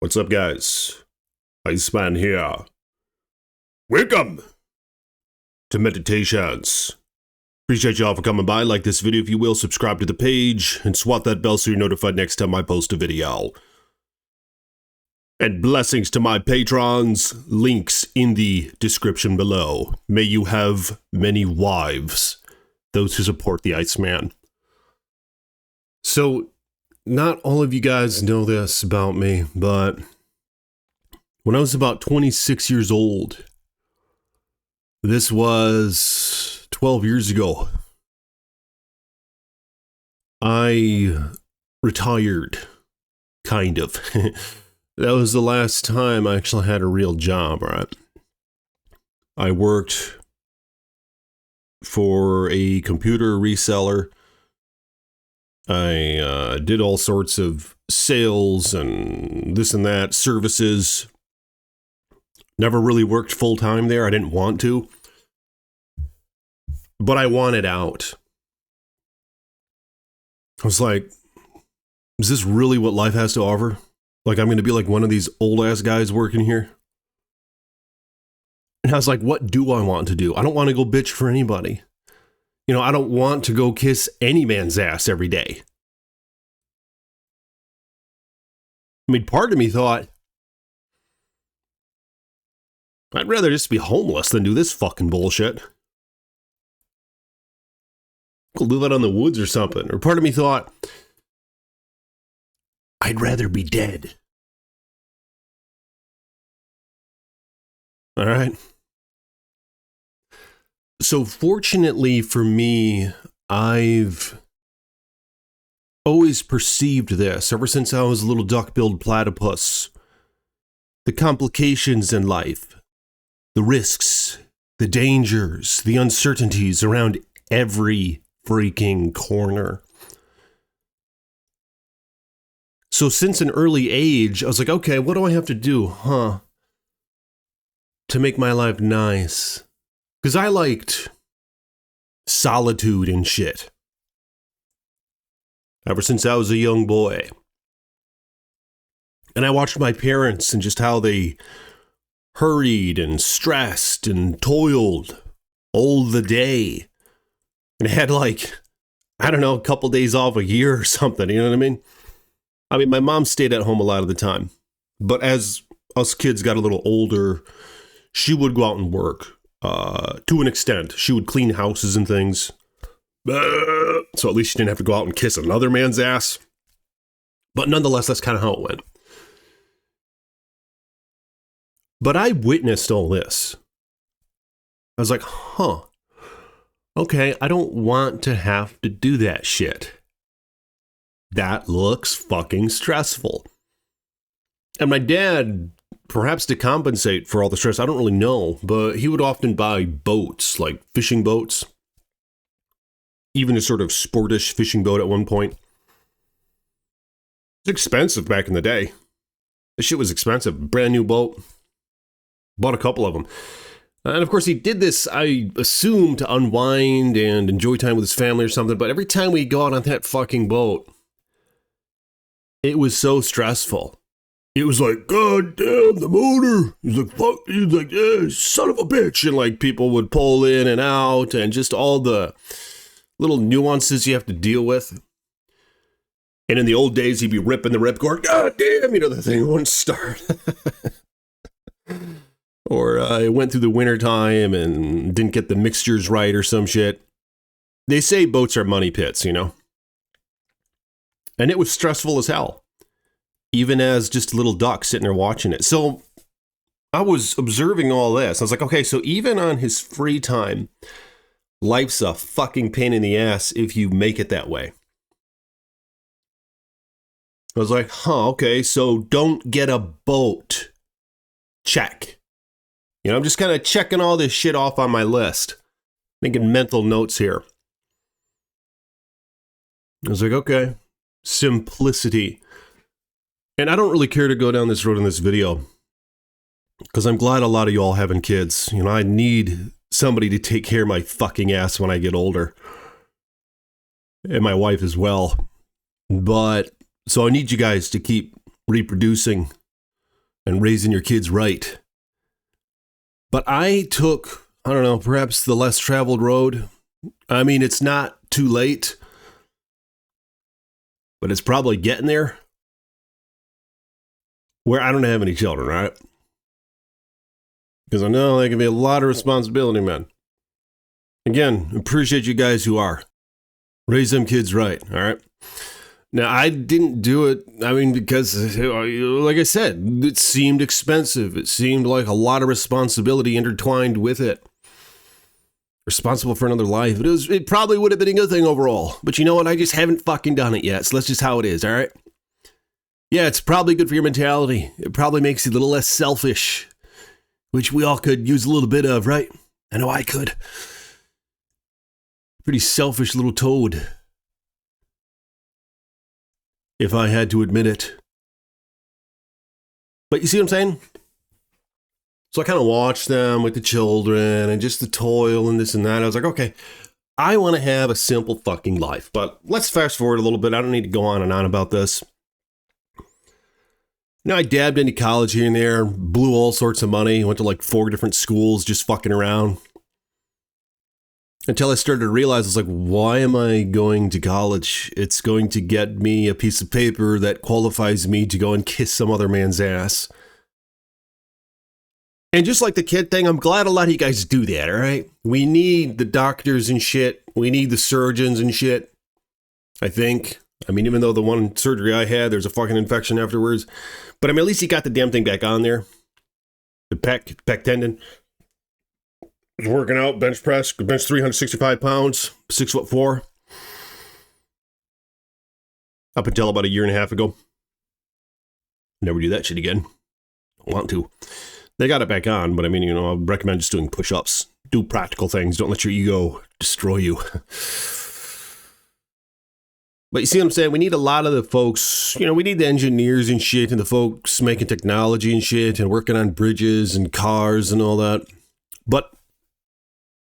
What's up, guys? ICEMAN here. Welcome to Meditations. Appreciate y'all for coming by. Like this video if you will, subscribe to the page, and swat that bell so you're notified next time I post a video. And blessings to my patrons. Links in the description below. May you have many wives. Those who support the ICEMAN. So, not all of you guys know this about me, but when I was about 26 years old, this was 12 years ago, I retired, kind of. That was the last time I actually had a real job, right? I worked for a computer reseller. I did all sorts of sales and this and that, services. Never really worked full-time there. I didn't want to. But I wanted out. I was like, is this really what life has to offer? Like, I'm going to be like one of these old-ass guys working here? And I was like, what do I want to do? I don't want to go bitch for anybody. You know, I don't want to go kiss any man's ass every day. I mean, part of me thought, I'd rather just be homeless than do this fucking bullshit. Go live out in the woods or something. Or part of me thought, I'd rather be dead. All right. So fortunately for me, I've always perceived this ever since I was a little duck-billed platypus. The complications in life, the risks, the dangers, the uncertainties around every freaking corner. So since an early age, I was like, okay, what do I have to do, to make my life nice? Because I liked solitude and shit. Ever since I was a young boy. And I watched my parents and just how they hurried and stressed and toiled all the day. And had like, I don't know, a couple days off a year or something, you know what I mean? I mean, my mom stayed at home a lot of the time. But as us kids got a little older, she would go out and work. To an extent. She would clean houses and things. So at least she didn't have to go out and kiss another man's ass. But nonetheless, that's kind of how it went. But I witnessed all this. I was like, okay, I don't want to have to do that shit. That looks fucking stressful. And my dad, perhaps to compensate for all the stress, I don't really know, but he would often buy boats, like fishing boats. Even a sort of sportish fishing boat at one point. It's expensive back in the day. This shit was expensive. Brand new boat. Bought a couple of them. And of course he did this, I assume, to unwind and enjoy time with his family or something. But every time we go out on that fucking boat, it was so stressful. It was like, God damn, the motor. He's like, fuck. He's like, yeah, son of a bitch. And like people would pull in and out and just all the little nuances you have to deal with. And in the old days, he'd be ripping the ripcord. God damn, you know, the thing wouldn't start. Or it went through the winter time and didn't get the mixtures right or some shit. They say boats are money pits, you know. And it was stressful as hell. Even as just a little duck sitting there watching it. So I was observing all this. I was like, okay, so even on his free time, life's a fucking pain in the ass if you make it that way. I was like, okay, so don't get a boat. Check. You know, I'm just kind of checking all this shit off on my list. Making mental notes here. I was like, okay, simplicity. And I don't really care to go down this road in this video. Because I'm glad a lot of y'all having kids. You know, I need somebody to take care of my fucking ass when I get older. And my wife as well. But, so I need you guys to keep reproducing and raising your kids right. But I took, I don't know, perhaps the less traveled road. I mean, it's not too late, but it's probably getting there, where I don't have any children, right? Because I know there can be a lot of responsibility, man. Again, appreciate you guys who are. Raise them kids right, all right? Now, I didn't do it, I mean, because, like I said, it seemed expensive. It seemed like a lot of responsibility intertwined with it. Responsible for another life. It probably would have been a good thing overall. But you know what? I just haven't fucking done it yet. So that's just how it is, all right? Yeah, it's probably good for your mentality. It probably makes you a little less selfish, which we all could use a little bit of, right? I know I could. Pretty selfish little toad, if I had to admit it. But you see what I'm saying? So I kind of watched them with the children and just the toil and this and that. I was like, okay, I want to have a simple fucking life. But let's fast forward a little bit. I don't need to go on and on about this. I dabbed into college here and there, blew all sorts of money, went to like 4 different schools just fucking around. Until I started to realize, I was like, why am I going to college? It's going to get me a piece of paper that qualifies me to go and kiss some other man's ass. And just like the kid thing, I'm glad a lot of you guys do that, all right? We need the doctors and shit. We need the surgeons and shit, I think. I mean, even though the one surgery I had, there's a fucking infection afterwards. But I mean, at least he got the damn thing back on there. The pec tendon. Was working out, bench press, bench 365 pounds, 6'4". Up until about a year and a half ago. Never do that shit again. I want to. They got it back on, but I mean, I recommend just doing push-ups. Do practical things. Don't let your ego destroy you. But you see what I'm saying? We need a lot of the folks, we need the engineers and shit and the folks making technology and shit and working on bridges and cars and all that. But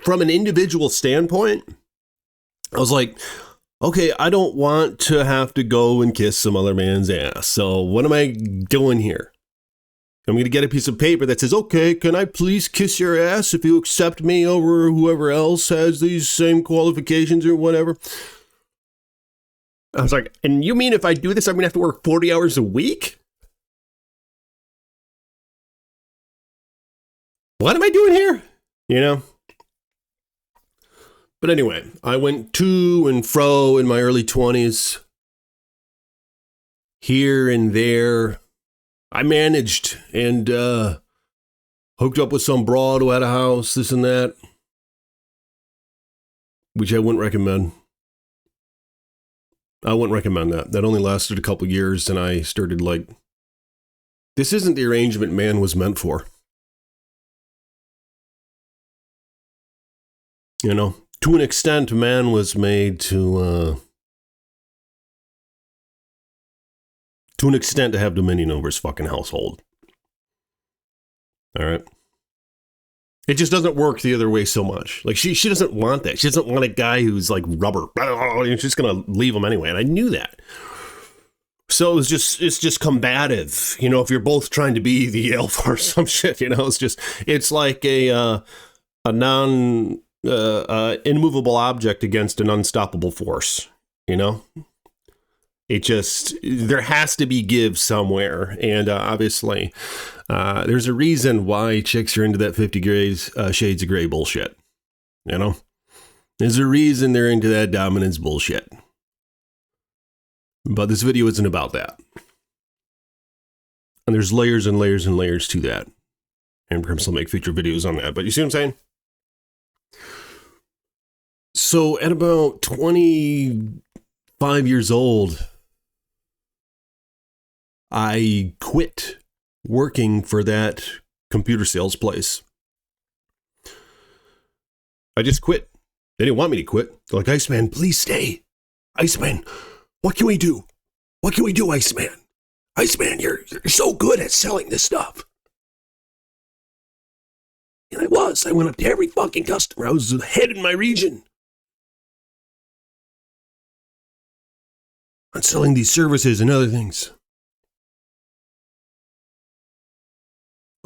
from an individual standpoint, I was like, okay, I don't want to have to go and kiss some other man's ass. So what am I doing here? I'm going to get a piece of paper that says, okay, can I please kiss your ass if you accept me over whoever else has these same qualifications or whatever? I was like, and you mean if I do this, I'm going to have to work 40 hours a week? What am I doing here? But anyway, I went to and fro in my early 20s. Here and there. I managed and hooked up with some broad who had a house, this and that. Which I wouldn't recommend. I wouldn't recommend that. That only lasted a couple years and I started like, this isn't the arrangement man was meant for. To an extent, man was made to an extent to have dominion over his fucking household. All right. It just doesn't work the other way so much. Like she doesn't want that. She doesn't want a guy who's like rubber. She's just going to leave him anyway. And I knew that. So it's just combative. If you're both trying to be the alpha or some shit, it's like a immovable object against an unstoppable force, It just, there has to be give somewhere. And obviously, there's a reason why chicks are into that 50 shades of gray bullshit. There's a reason they're into that dominance bullshit. But this video isn't about that. And there's layers and layers and layers to that. And perhaps I'll make future videos on that. But you see what I'm saying? So at about 25 years old, I quit working for that computer sales place. I just quit. They didn't want me to quit. They're like, ICEMAN, please stay. ICEMAN, what can we do? What can we do, ICEMAN? ICEMAN, you're so good at selling this stuff. And I went up to every fucking customer. I was the head in my region on selling these services and other things.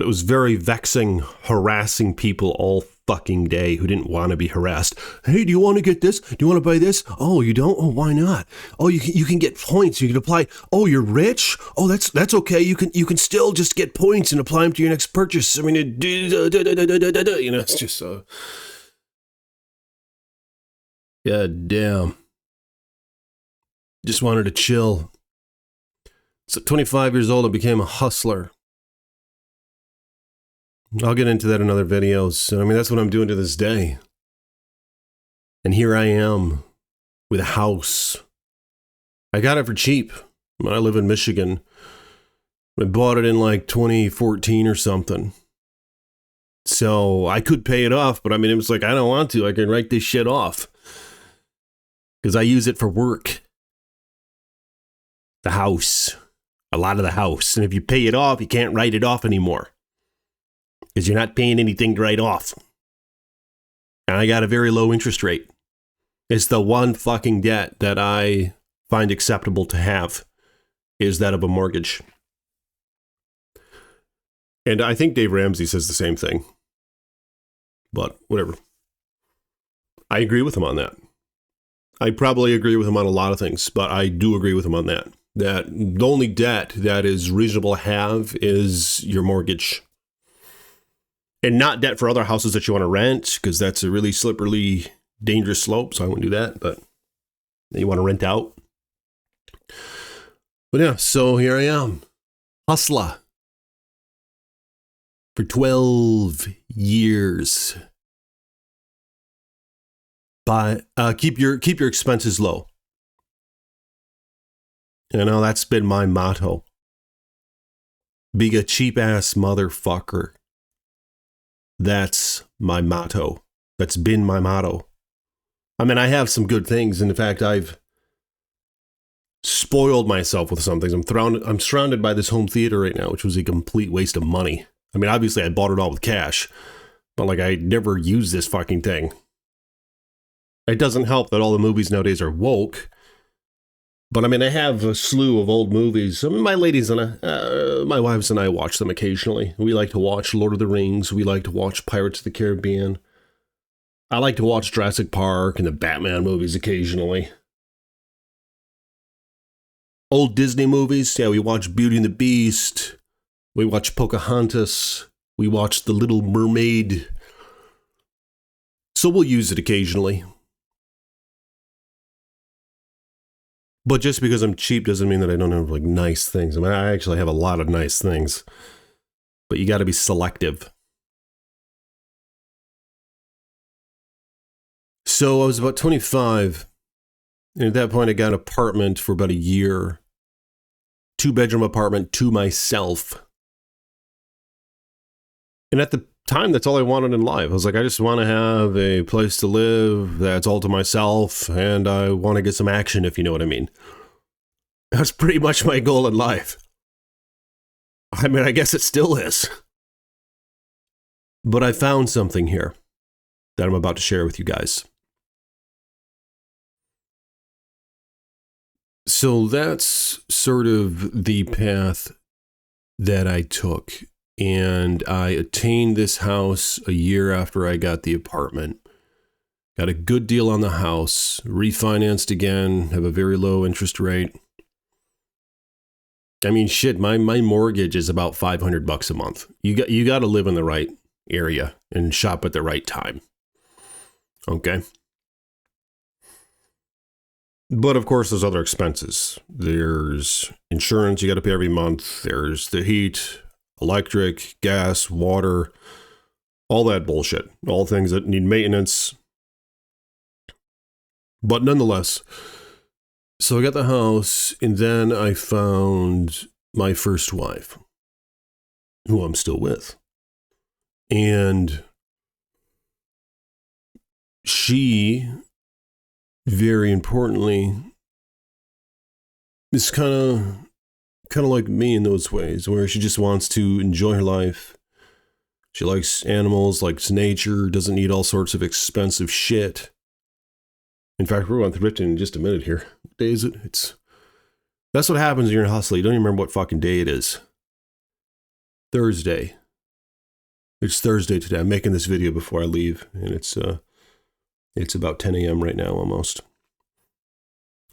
But it was very vexing, harassing people all fucking day who didn't want to be harassed. Hey, do you want to get this? Do you want to buy this? Oh, you don't? Oh, why not? Oh, you can get points. You can apply. Oh, you're rich? Oh, that's okay. You can still just get points and apply them to your next purchase. I mean, it's just so. Yeah, damn. Just wanted to chill. So 25 years old, I became a hustler. I'll get into that in other videos. I mean, that's what I'm doing to this day. And here I am with a house. I got it for cheap. I live in Michigan. I bought it in like 2014 or something. So I could pay it off, but I mean, it was like, I don't want to. I can write this shit off. Because I use it for work. The house. A lot of the house. And if you pay it off, you can't write it off anymore. Because you're not paying anything to write off. And I got a very low interest rate. It's the one fucking debt that I find acceptable to have, is that of a mortgage. And I think Dave Ramsey says the same thing. But whatever. I agree with him on that. I probably agree with him on a lot of things, but I do agree with him on that. That the only debt that is reasonable to have is your mortgage. And not debt for other houses that you want to rent, because that's a really slippery, dangerous slope, so I wouldn't do that. But you want to rent out. But yeah, so here I am. Hustler. For 12 years. But keep your expenses low. You know, that's been my motto. Being a cheap-ass motherfucker. That's my motto. That's been my motto. I mean, I have some good things. And in fact, I've spoiled myself with some things. I'm surrounded by this home theater right now, which was a complete waste of money. I mean, obviously, I bought it all with cash. But, like, I never used this fucking thing. It doesn't help that all the movies nowadays are woke. But, I mean, I have a slew of old movies. I mean, my ladies and my wives and I watch them occasionally. We like to watch Lord of the Rings. We like to watch Pirates of the Caribbean. I like to watch Jurassic Park and the Batman movies occasionally. Old Disney movies. Yeah, we watch Beauty and the Beast. We watch Pocahontas. We watch The Little Mermaid. So we'll use it occasionally. But just because I'm cheap doesn't mean that I don't have, like, nice things. I mean, I actually have a lot of nice things. But you got to be selective. So I was about 25. And at that point, I got an apartment for about a year. 2-bedroom apartment to myself. And at the time, that's all I wanted in life. I was like, I just want to have a place to live that's all to myself, and I want to get some action, if you know what I mean. That's pretty much my goal in life. I mean, I guess it still is. But I found something here that I'm about to share with you guys. So that's sort of the path that I took. And I attained this house a year after I got the apartment. Got a good deal on the house, refinanced again, have a very low interest rate. I mean, shit, my mortgage is about $500 a month. You got to live in the right area and shop at the right time. Okay? But of course, there's other expenses. There's insurance you got to pay every month. There's the heat, electric, gas, water, all that bullshit. All things that need maintenance. But nonetheless, so I got the house, and then I found my first wife, who I'm still with. And she, very importantly, is kind of like me in those ways, where she just wants to enjoy her life. She likes animals, likes nature, doesn't need all sorts of expensive shit. In fact, we're going through it in just a minute here. What day is it? That's what happens when you're in hustle. You don't even remember what fucking day it is. Thursday. It's Thursday today. I'm making this video before I leave, and it's about 10 a.m. right now almost.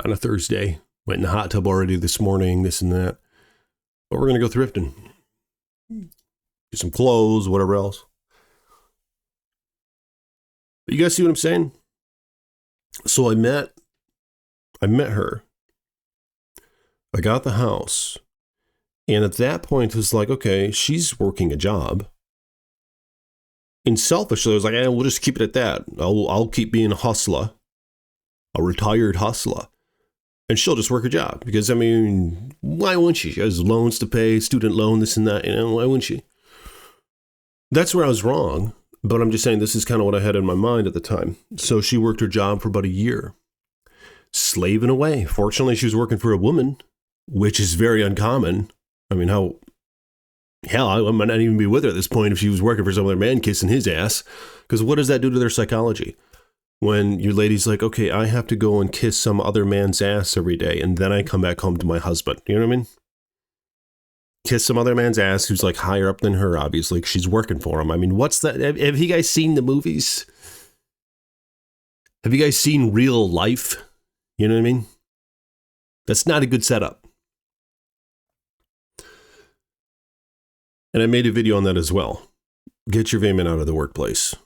On a Thursday. Went in the hot tub already this morning, this and that. But we're going to go thrifting. Get some clothes, whatever else. But you guys see what I'm saying? So I met her. I got the house. And at that point, it was like, okay, she's working a job. And selfishly, I was like, we'll just keep it at that. I'll keep being a hustler. A retired hustler. And she'll just work her job. Because, I mean, why wouldn't she? She has loans to pay, student loan, this and that. Why wouldn't she? That's where I was wrong. But I'm just saying this is kind of what I had in my mind at the time. So she worked her job for about a year. Slaving away. Fortunately, she was working for a woman, which is very uncommon. I mean, hell, I might not even be with her at this point if she was working for some other man kissing his ass. Because what does that do to their psychology? When your lady's like, okay, I have to go and kiss some other man's ass every day, and then I come back home to my husband. You know what I mean? Kiss some other man's ass who's like higher up than her, obviously, because she's working for him. I mean, what's that? Have you guys seen the movies? Have you guys seen real life? You know what I mean? That's not a good setup. And I made a video on that as well. Get your Vayman out of the workplace.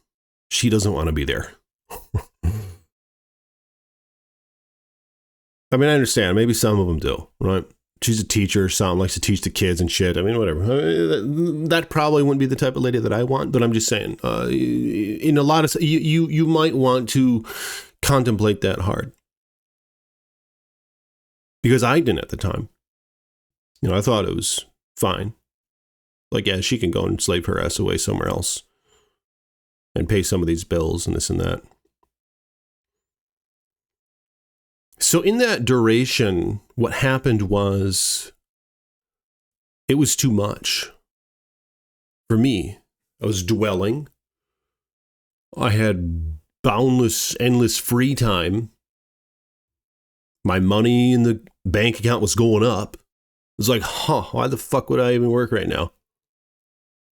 She doesn't want to be there. I mean, I understand. Maybe some of them do, right? She's a teacher or something, likes to teach the kids and shit. I mean, whatever. That probably wouldn't be the type of lady that I want, but I'm just saying, in a lot of, you might want to contemplate that hard. Because I didn't at the time. You know, I thought it was fine. Like, yeah, she can go and slave her ass away somewhere else and pay some of these bills and this and that. So in that duration, what happened was it was too much for me. I was dwelling. I had boundless, endless free time. My money in the bank account was going up. It was like, why the fuck would I even work right now?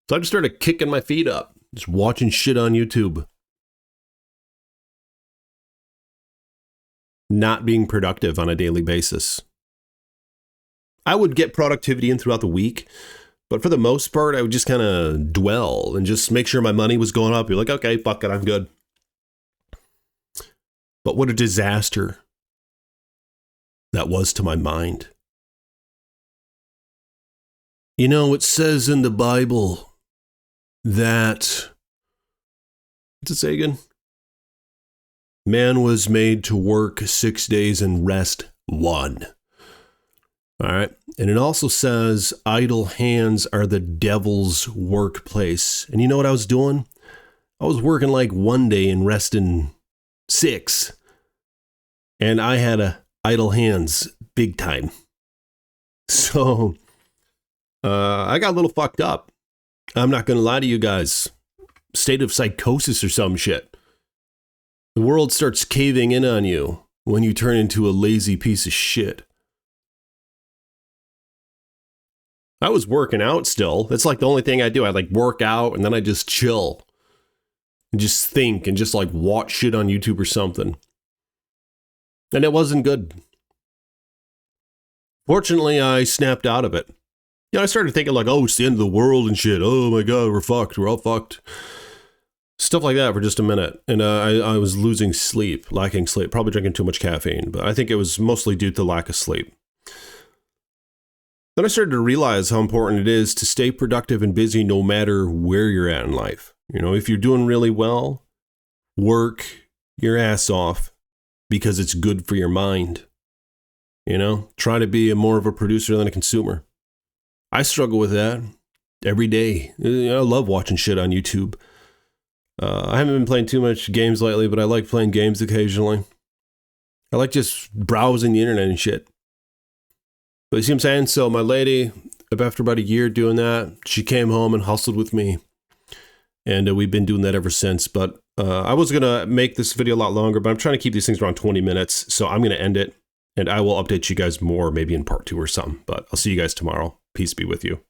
So I just started kicking my feet up, just watching shit on YouTube. Not being productive on a daily basis. I would get productivity in throughout the week, but for the most part, I would just kind of dwell and just make sure my money was going up. You're like, okay, fuck it, I'm good. But what a disaster that was to my mind. You know, it says in the Bible that, what's it say again? Man was made to work 6 days and rest 1. All right. And it also says idle hands are the devil's workplace. And you know what I was doing? I was working like 1 day and resting 6. And I had idle hands big time. So I got a little fucked up. I'm not going to lie to you guys. State of psychosis or some shit. The world starts caving in on you when you turn into a lazy piece of shit. I was working out still. That's like the only thing I do. I like work out and then I just chill. And just think and just like watch shit on YouTube or something. And it wasn't good. Fortunately, I snapped out of it. You know, I started thinking like, oh, it's the end of the world and shit. Oh my God, we're fucked. We're all fucked. Stuff like that for just a minute. And I was losing sleep, lacking sleep, probably drinking too much caffeine. But I think it was mostly due to lack of sleep. Then I started to realize how important it is to stay productive and busy no matter where you're at in life. You know, if you're doing really well, work your ass off because it's good for your mind. You know, try to be more of a producer than a consumer. I struggle with that every day. I love watching shit on YouTube. I haven't been playing too much games lately, but I like playing games occasionally. I like just browsing the internet and shit. But you see what I'm saying? So my lady, after about a year doing that, she came home and hustled with me. And we've been doing that ever since. But I was going to make this video a lot longer, but I'm trying to keep these things around 20 minutes. So I'm going to end it. And I will update you guys more, maybe in part 2 or something. But I'll see you guys tomorrow. Peace be with you.